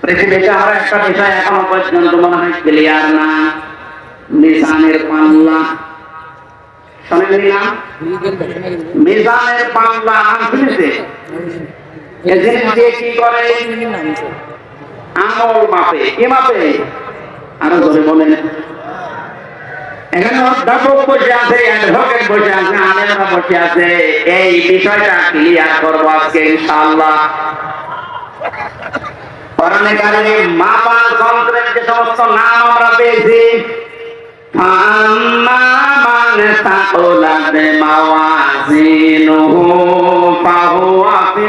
পৃথিবীতে আর একটা বিষয় এখনো পর্যন্ত মনে হয় ক্লিয়ার না, মিজানের পাল্লা। শোনেননি না? মিজানের পাল্লা নাম শুনেছে? এই জিনিস দিয়ে কি করে? আমল মাপে। কি মাপে? আরো জোরে বলেন। এখানে অধ্যাপক বসে আছে, অ্যাডভোকেট বসে আছে, আলেমরা বসে আছে। এই বিষয়টা ক্লিয়ার করবো আজকে ইনশাআল্লাহ। কোরআনে কারিমে মাপার যন্ত্রের যে সমস্ত নাম আমরা পেয়েছি, ফাম্মা মান সাকুলাত মাওয়াজিনুহু ফাহুয়া ফি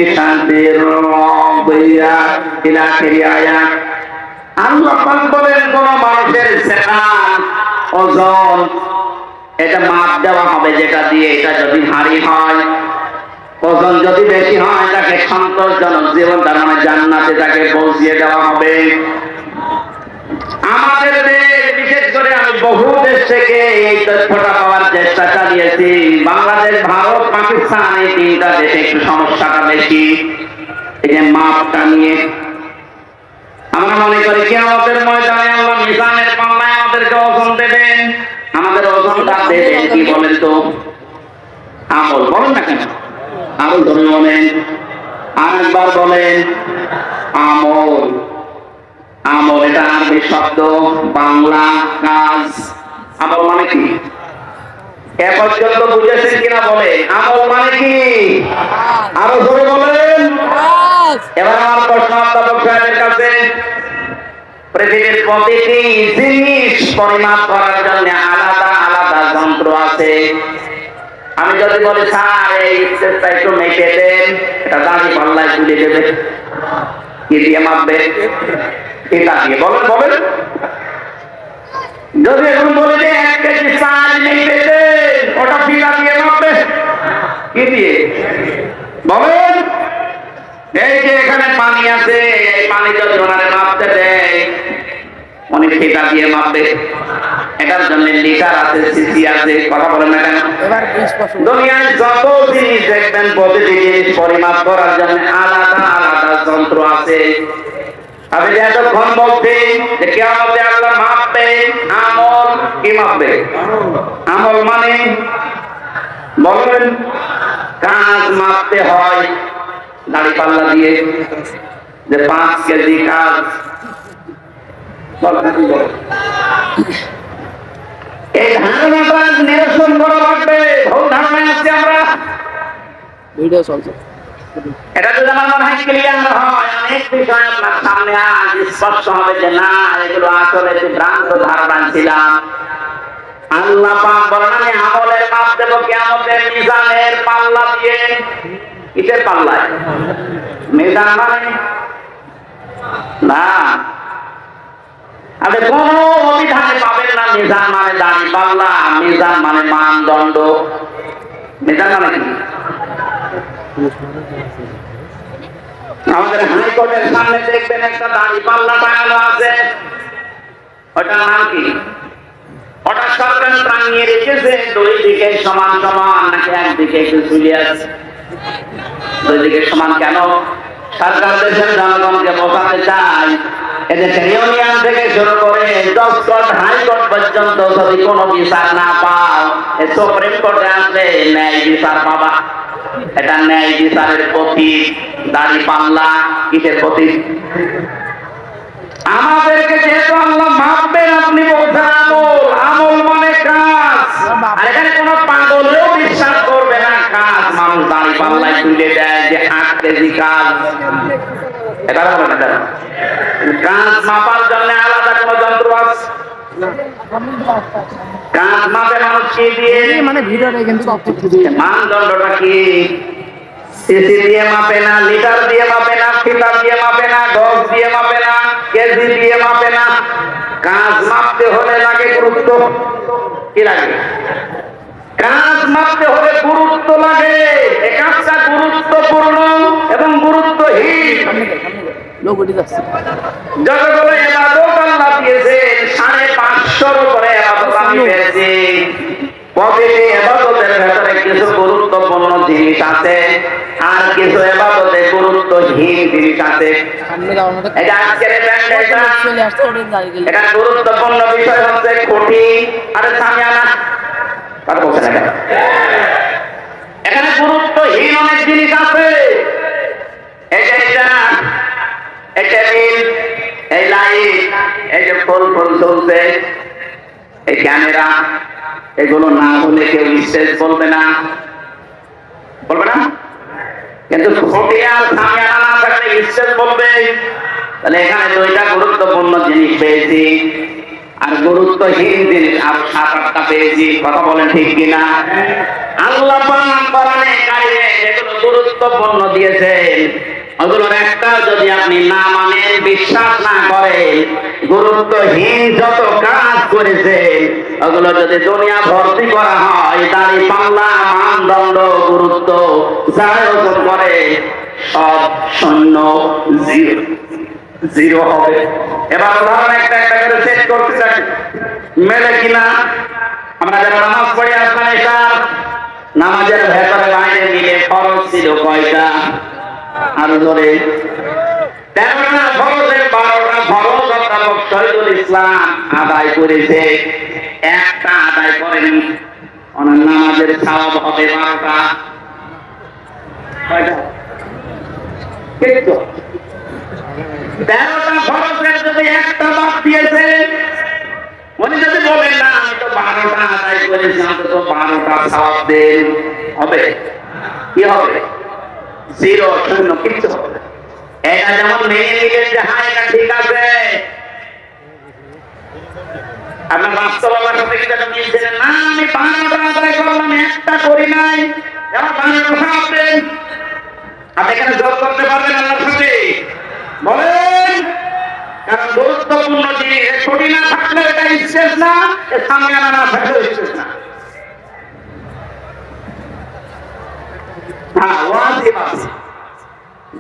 ঈশাতির রাদিয়া ইলা আখির আয়াত। আল্লাহ পাক বলেন, কোন মানুষের সেনান ওজন এটা মাপ দেওয়া হবে, যেটা দিয়ে এটা যদি ভারী হয়, ওজন যদি বেশি হয়, তাকে সন্তোষজনক জীবন, তার মানে জান্নাতে তাকে পৌঁছিয়ে দেওয়া হবে। আমাদের দেশ, বিশেষ করে আমি বহু দেশ থেকে এই তথ্যটা পাওয়ার চেষ্টা চালিয়েছি। বাংলাদেশ, ভারত, পাকিস্তান, এই তিনটা দেশে একটু সমস্যাটা বেশি, এই যে মাপটা নিয়ে। আমরা মনে করি কিয়ামতের ময়দানে আল্লাহ মিজানের পাল্লায় আমাদেরকে ওজন দেবেন। আমাদের ওজনটা দেবেন কি বলেন তো? আমল। বলেন না কেন? আরো ধরে বলেন, আরেকবার বলেন। আমল। আমল এটা আরবি শব্দ, বাংলা কাজ। আমল মানে কি? এ পর্যন্ত বুঝেছেন কিনা বলে? আমল মানে কি? আরো ধরে বলেন। এবার আমার প্রশ্ন অধ্যাপক সাহেবের কাছে, পৃথিবীর প্রতিটি জিনিস পরিমাপ করার জন্য আলাদা আলাদা যন্ত্র আছে। আমি যদি বলি স্যার এই স্টেজটা একটু মেপে দেন, এটা দাঁড়ি পাল্লায় তুলে দেবে। কি দিয়ে মাপবে? এটা দিয়ে। বলেন বলেন। যদি এখন বলে যে 1 কেজি চাল মেপে দেন, ওটা ফিতা দিয়ে মাপবে। কি দিয়ে? বলেন। এই যে এখানে পানি আছে, এই পানি যদি ওনারে মাপতে দেয়, উনি ফিতা দিয়ে মাপবে। এটার জন্য লিটার আছে, সিসি আছে। কথা বলেন না কেন? দুনিয়ায় যত জিনিস দেখবেন, প্রতিটি জিনিস পরিমাপ করার জন্য আলাদা আলাদা যন্ত্র আছে। আমি যে এতক্ষণ বলছি যে কিয়ামতে আল্লাহ মাপবে, আমল কি মাপবে? আমল মানে বলেন, কাজ মাপতে হয় দাড়ি পাল্লা দিয়ে, যে 5 কেজি কাজ। এই ধারণাটা নিরসন করা লাগবে। ভুল ধারণায় আছি আমরা। ভিডিও চলছে। এটা যদি আমার মনে হয় ক্লিয়ার হয়, অনেক বিষয় আপনার সামনে আজ স্পষ্ট হবে যে না, এগুলো আসলে ভ্রান্ত ধারণা ছিলাম। আল্লাহ পাক বলেন, আমি আমলের মাপ দেব কিয়ামতের মিজানের পাল্লা দিয়ে। কিসের পাল্লায়? মিজান মানে না, আপনি কোন অভিধানে পাবেন না মিজান মানে দাড়ি পাল্লা। মিজান মানে মানদণ্ড। মিজান মানে কি? আমাদের হাইকোর্টের সামনে দেখবেন একটা দাড়ি পাল্লা টাঙানো আছে, ওটার নাম কি? ওটা সরকার টাঙিয়ে রেখেছে দুই দিকে সমান সমান, নাকি একদিকে একটু ঝুলে আছে? দুই দিকে সমান কেন? সরকার দেশের জনগণকে বোঝাতে চায়, এদেশের ইউনিয়ন থেকে শুরু করে জজকোর্ট, হাইকোর্ট পর্যন্ত যদি কোনো বিচার না পাও, সুপ্রিম কোর্টে আসলে ন্যায় বিচার পাবা। এটা ন্যায় বিচারের প্রতীক। দাড়ি পাল্লা কিসের প্রতীক? আমাদেরকে যেহেতু আল্লাহ মাপবেন, আপনি বলছেন আমল। আমল মানে কাজ। আর এখানে কোন পাগলেও বিশ্বাস করবে না কাজ মানুষ দাড়ি পাল্লায় তুলে দেয় যে 8 কেজি কাজ। এটা বলে না কেন? কাজ মাপার জন্য আলাদা কোন যন্ত্র আছে? কাজ মাপে মানুষ কি দিয়ে? মানে ভিডিওটা কিন্তু মানদণ্ডটা কি? সিসি দিয়ে মাপে না, লিটার দিয়ে মাপে না, ফিতা দিয়ে মাপে না, গজ দিয়ে মাপে না, কেজি দিয়ে মাপে না। কাজ মাপতে হলে লাগে গুরুত্ব। কি লাগে? কাজ মাপতে হলে গুরুত্ব লাগে। এই কাজটা গুরুত্বপূর্ণ এবং গুরুত্বহীন। যতগুলো ইবাদত আল্লাহ দিয়েছেন, 550 উপরে ইবাদত আমি পেয়েছি। প্রতিটি ইবাদতের ভেতরে কিছু গুরুত্বপূর্ণ জিনিস আছে আর কিছু ইবাদতে গুরুত্বহীন জিনিস আছে। এটা আজকের এটা গুরুত্বপূর্ণ বিষয় হচ্ছে খুঁটি আর সামিয়ানা। কথা বলছেন না? এখানে গুরুত্বহীন অনেক জিনিস আছে। এই যে এই টেবিল, এই লাইট, এই যে ফোন চলছে, এই ক্যামেরা, এগুলো না হলে কেউ স্টেজ বলবে না, বলবে না। কিন্তু খুঁটি আর সামিয়ানা না থাকলে স্টেজ বলবে। তাহলে এখানে দুইটা গুরুত্বপূর্ণ জিনিস পেয়েছি আর গুরুত্বহীন জিনিস আরো 7-8টা পেয়েছি। কথা বলেন ঠিক কিনা? আল্লাহ পাক কোরআনে কারিমে যেগুলো গুরুত্বপূর্ণ দিয়েছেন ওগুলোর একটা যদি আপনি না মানেন, বিশ্বাস না করেন, গুরুত্বহীন যত কাজ করেছেন ওগুলো যদি দুনিয়া ভর্তি করা হয়, দাড়ি পাল্লা মানদণ্ড গুরুত্ব যাই ওজন করে সব শূন্য, জিরো হবে। এবার উদাহরণ একটা একটা করে সেট করতে চাই, মেলে কিনা? আমরা যারা নামাজ পড়ি আসলাম, এটা নামাজের ভেতরে বাইরে মিলে ফরজ ছিল কয়টা? আরো ধরে 13টা ফরজের 12টা ফরজ অধ্যাপক শহীদুল ইসলাম আদায় করেছে, একটা আদায় করেনি। ওনার নামাজের সওয়াব হবে 12টা। কয়টা? 13টা ফরজের যদি একটা বাদ দিয়েছে, উনি যদি বলেন না আমি তো 12টা আদায় করেছি, অন্তত 12টা সওয়াব দেন, হবে? কি হবে? জিরো, শূন্য, কিচ্ছু হবে না। এটা যেমন মেনে নিলেন যে হ্যাঁ এটা ঠিক আছে, আপনার বাস্তবতার সাথে কিন্তু এটা মিলছিলেন না। আমি 12টা আদায় করলাম, একটা করি নাই, এবার 12টা সওয়াব দেন। আপনি এখানে জোর করতে পারবেন আল্লাহর সাথে? বলেন। কারণ গুরুত্বপূর্ণ জিনিস ছুটি না থাকলে এটা স্টেজ না, সামিয়ানা না থাকলে স্টেজ না। হ্যাঁ, ওয়াজিব আছে,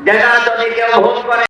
যেটা যদি কেউ ভুল করে